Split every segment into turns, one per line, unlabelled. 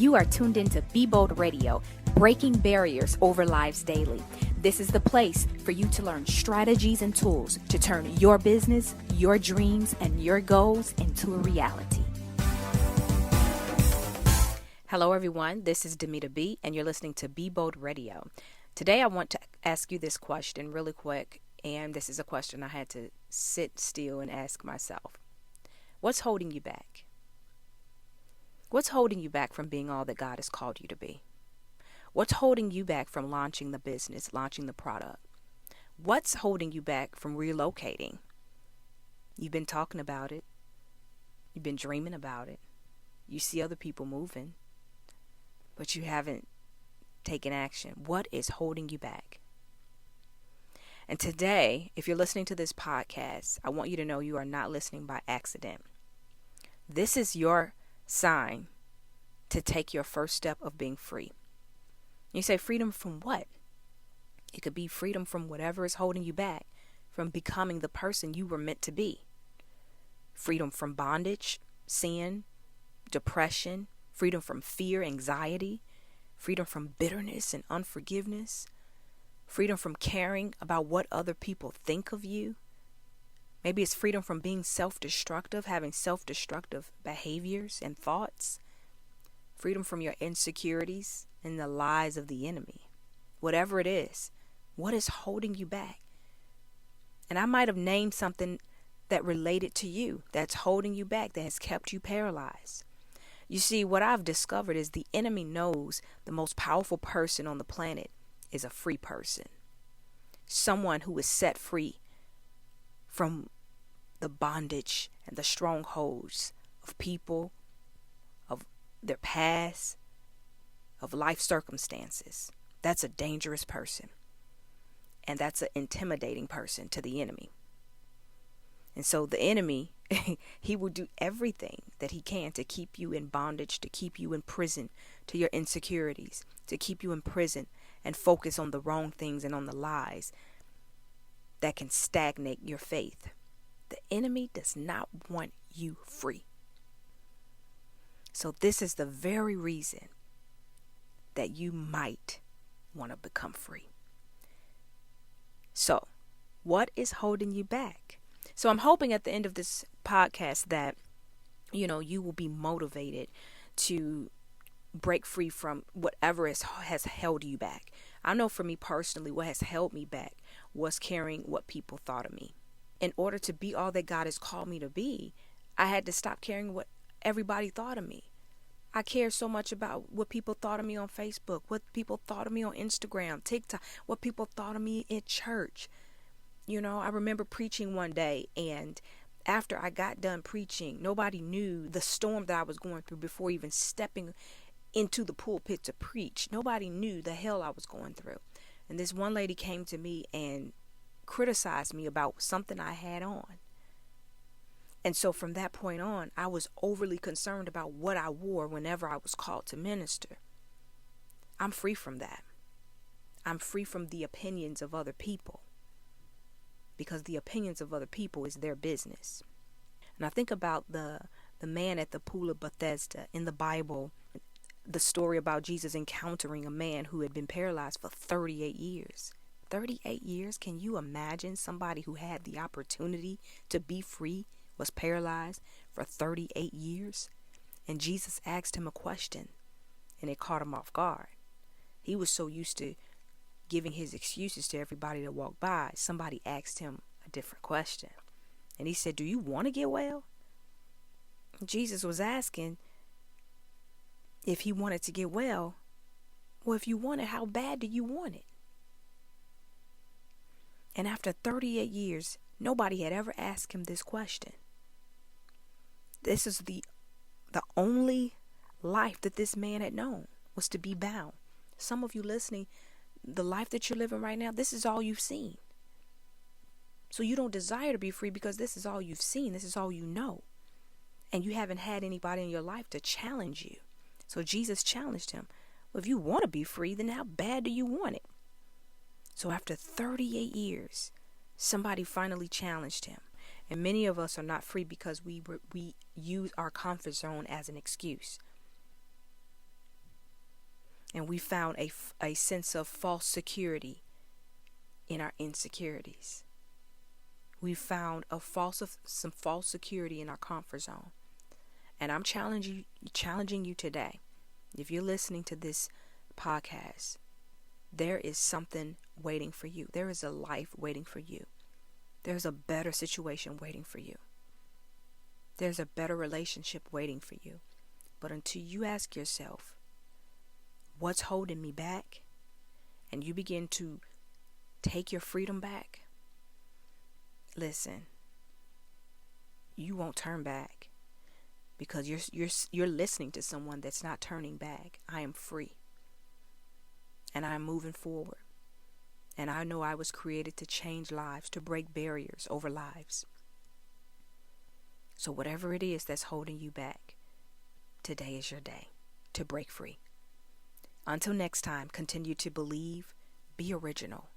You are tuned into Be Bold Radio, breaking barriers over lives daily. This is the place for you to learn strategies and tools to turn your business, your dreams, and your goals into a reality. Hello, everyone. This is Dymeata B, and you're listening to Be Bold Radio. Today, I want to ask you this question really quick, and this is a question I had to sit still and ask myself. What's holding you back? What's holding you back from being all that God has called you to be? What's holding you back from launching the business, launching the product? What's holding you back from relocating? You've been talking about it. You've been dreaming about it. You see other people moving, but you haven't taken action. What is holding you back? And today, if you're listening to this podcast, I want you to know you are not listening by accident. This is your sign to take your first step of being free. You say, freedom from what? It could be freedom from whatever is holding you back from becoming the person you were meant to be. Freedom from bondage, sin, depression, freedom from fear, anxiety, freedom from bitterness and unforgiveness, freedom from caring about what other people think of you. Maybe it's freedom from being self-destructive, having self-destructive behaviors and thoughts. Freedom from your insecurities and the lies of the enemy. Whatever it is, what is holding you back? And I might have named something that related to you that's holding you back, that has kept you paralyzed. You see, what I've discovered is the enemy knows the most powerful person on the planet is a free person. Someone who is set free from the bondage and the strongholds of people, of their past, of life circumstances. That's a dangerous person. And that's an intimidating person to the enemy. And so the enemy, he will do everything that he can to keep you in bondage, to keep you in prison, to your insecurities, to keep you in prison and focus on the wrong things and on the lies that can stagnate your faith. The enemy does not want you free. So this is the very reason that you might want to become free. So, what is holding you back? So I'm hoping at the end of this podcast that, you will be motivated to break free from whatever has held you back. I know for me personally, what has held me back was caring what people thought of me. In order to be all that God has called me to be, I had to stop caring what everybody thought of me. I cared so much about what people thought of me on Facebook, what people thought of me on Instagram, TikTok, what people thought of me in church. I remember preaching one day, and after I got done preaching, nobody knew the storm that I was going through before even stepping into the pulpit to preach. Nobody knew the hell I was going through. And this one lady came to me and criticized me about something I had on. And so from that point on, I was overly concerned about what I wore whenever I was called to minister. I'm free from that. I'm free from the opinions of other people, because the opinions of other people is their business. And I think about the man at the pool of Bethesda in the Bible, the story about Jesus encountering a man who had been paralyzed for 38 years. 38 years? Can you imagine somebody who had the opportunity to be free was paralyzed for 38 years? And Jesus asked him a question, and it caught him off guard. He was so used to giving his excuses to everybody that walked by. Somebody asked him a different question, and he said, "Do you want to get well?" Jesus was asking if he wanted to get well. Well, if you want it, how bad do you want it? And after 38 years, nobody had ever asked him this question. This is the only life that this man had known, was to be bound. Some of you listening, the life that you're living right now, this is all you've seen. So you don't desire to be free because this is all you've seen. This is all you know. And you haven't had anybody in your life to challenge you. So Jesus challenged him. Well, if you want to be free, then how bad do you want it? So after 38 years, somebody finally challenged him. And many of us are not free because we use our comfort zone as an excuse. And we found a sense of false security in our insecurities. We found some false security in our comfort zone. And I'm challenging you today. If you're listening to this podcast, there is something waiting for you. There is a life waiting for you. There's a better situation waiting for you. There's a better relationship waiting for you. But until you ask yourself, what's holding me back? And you begin to take your freedom back. Listen, you won't turn back because you're listening to someone that's not turning back. I am free. And I am moving forward. And I know I was created to change lives, to break barriers over lives. So whatever it is that's holding you back, today is your day to break free. Until next time, continue to believe, be original,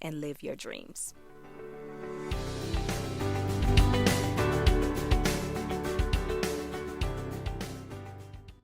and live your dreams.